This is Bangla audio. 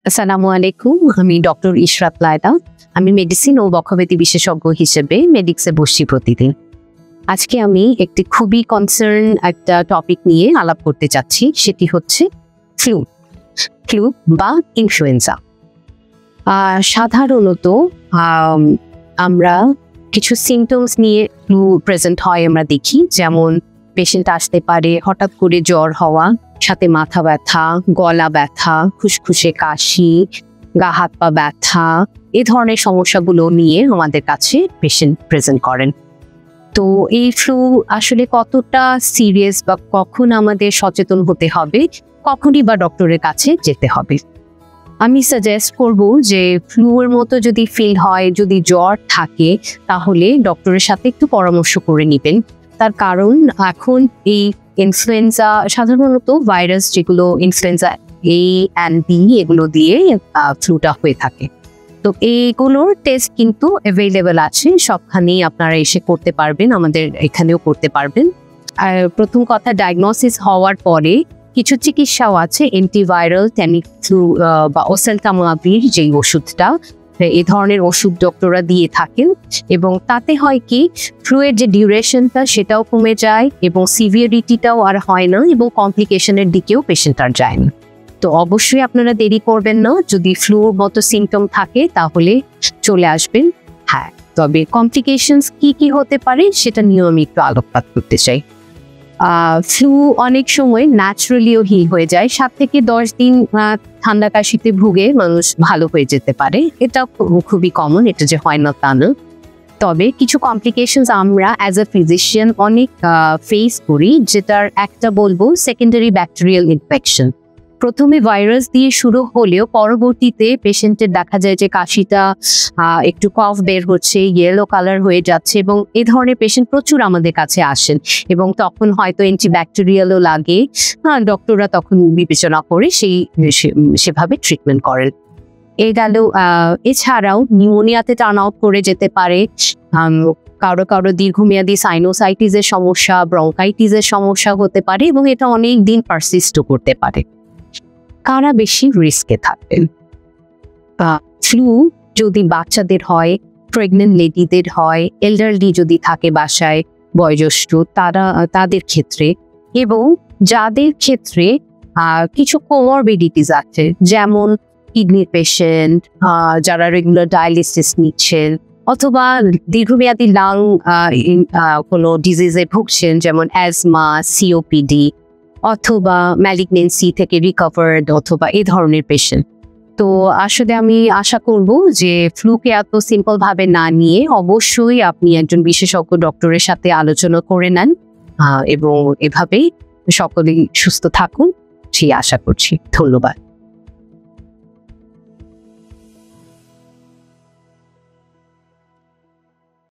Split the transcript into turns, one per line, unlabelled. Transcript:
আসসালামু আলাইকুম। আমি ডক্টর ইশরাত লায়লা। আমি মেডিসিন ও বক্ষব্যাধি বিশেষজ্ঞ হিসেবে মেডিক্সে বসছি প্রতিদিন। আজকে আমি একটি খুবই কনসার্ন একটা টপিক নিয়ে আলাপ করতে চাচ্ছি, সেটি হচ্ছে ফ্লু ফ্লু বা ইনফ্লুয়েঞ্জা। সাধারণত আমরা কিছু সিমটমস নিয়ে ফ্লু প্রেজেন্ট হয় আমরা দেখি, যেমন পেশেন্ট আসতে পারে হঠাৎ করে জ্বর হওয়া, সাথে মাথা ব্যথা, গলা ব্যথা, খুসখুসে কাশি, গা হাত পা ব্যথা, এ ধরনের সমস্যাগুলো নিয়ে আমাদের কাছে পেশেন্ট প্রেজেন্ট করেন। তো এই ফ্লু আসলে কতটা সিরিয়াস বা কখন আমাদের সচেতন হতে হবে, কখনই বা ডক্টরের কাছে যেতে হবে? আমি সাজেস্ট করব যে ফ্লুর মতো যদি ফিল হয়, যদি জ্বর থাকে, তাহলে ডক্টরের সাথে একটু পরামর্শ করে নেবেন। তার কারণ এখন এই ইনফ্লুয়েঞ্জা সাধারণত ভাইরাস, যেগুলো ইনফ্লুয়েঞ্জা এ অ্যান্ড বি, এগুলো দিয়ে ফ্লুটা হয়ে থাকে। তো এইগুলোর টেস্ট কিন্তু অ্যাভেলেবেল আছে, সবখানেই আপনারা এসে করতে পারবেন, আমাদের এখানেও করতে পারবেন। আর প্রথম কথা, ডায়াগনোসিস হওয়ার পরে কিছু চিকিৎসাও আছে, অ্যান্টিভাইরাল, ট্যামিফ্লু বা ওসেলটামাভির যেই ওষুধটা, এই ধরনের ওষুধ ডক্টররা দিয়ে থাকেন, এবং তাতে হয় কি ফ্লুয়ের যে ডিউরেশনটা সেটাও কমে যায় এবং সিভিয়ারিটিটাও আর হয় না, এবং কমপ্লিকেশনের দিকেও পেশেন্ট আর যায় না। তো অবশ্যই আপনারা দেরি করবেন না, যদি ফ্লুর মতো সিমটম থাকে তাহলে চলে আসবেন। হ্যাঁ, তবে কমপ্লিকেশনস কি কি হতে পারে সেটা নিয়েও আমি একটু আলোকপাত করতে চাই। ফ্লু অনেক সময় ন্যাচারালিও হিল হয়ে যায়, 7 থেকে 10 দিন ঠান্ডা কাশিতে ভুগে মানুষ ভালো হয়ে যেতে পারে, এটা খুবই কমন, এটা যে হয় না তা না। তবে কিছু কমপ্লিকেশনস আমরা অ্যাজ এ ফিজিশিয়ান অনেক ফেস করি, যেটার একটা বলবো সেকেন্ডারি ব্যাকটেরিয়াল ইনফেকশন। প্রথমে ভাইরাস দিয়ে শুরু হলেও পরবর্তীতে পেশেন্টের দেখা যায় যে কাশিটা একটু কফ বের হচ্ছে, ইয়েলো কালার হয়ে যাচ্ছে, এবং এই ধরনের পেশেন্ট প্রচুর আমাদের কাছে আসেন, এবং তখন হয়তো অ্যান্টিব্যাকটেরিয়ালও লাগে। ডক্টররা তখন বিবেচনা করে সেভাবে ট্রিটমেন্ট করেন। এই গেল। এছাড়াও নিউমোনিয়াতে টার্ন আউট করে যেতে পারে, কারো কারো দীর্ঘমেয়াদী সাইনোসাইটিসের সমস্যা, ব্রঙ্কাইটিসের সমস্যা হতে পারে, এবং এটা অনেক দিন পারসিস্টও করতে পারে। কারা বেশি রিস্কে থাকবেন? ফ্লু যদি বাচ্চাদের হয়, প্রেগনেন্ট লেডিদের হয়, এল্ডারলি যদি থাকে বাসায় বয়োজ্যেষ্ঠ, তাদের ক্ষেত্রে, এবং যাদের ক্ষেত্রে কিছু কোমরবিডিটিস আছে, যেমন কিডনির পেশেন্ট, যারা রেগুলার ডায়ালিসিস নিচ্ছেন, অথবা দীর্ঘমেয়াদী লাং কোনো ডিজিজে ভুগছেন, যেমন অ্যাজমা, সিওপিডি, অথবা ম্যালিগনেন্সি থেকে রিকভার্ড, অথবা এই ধরনের পেশেন্ট। তো আসলে আমি আশা করব যে ফ্লুকে এত সিম্পল ভাবে না নিয়ে অবশ্যই আপনি একজন বিশেষজ্ঞ ডক্টরের সাথে আলোচনা করে নেন, এবং এভাবেই সকলেই সুস্থ থাকুন সেই আশা করছি। ধন্যবাদ।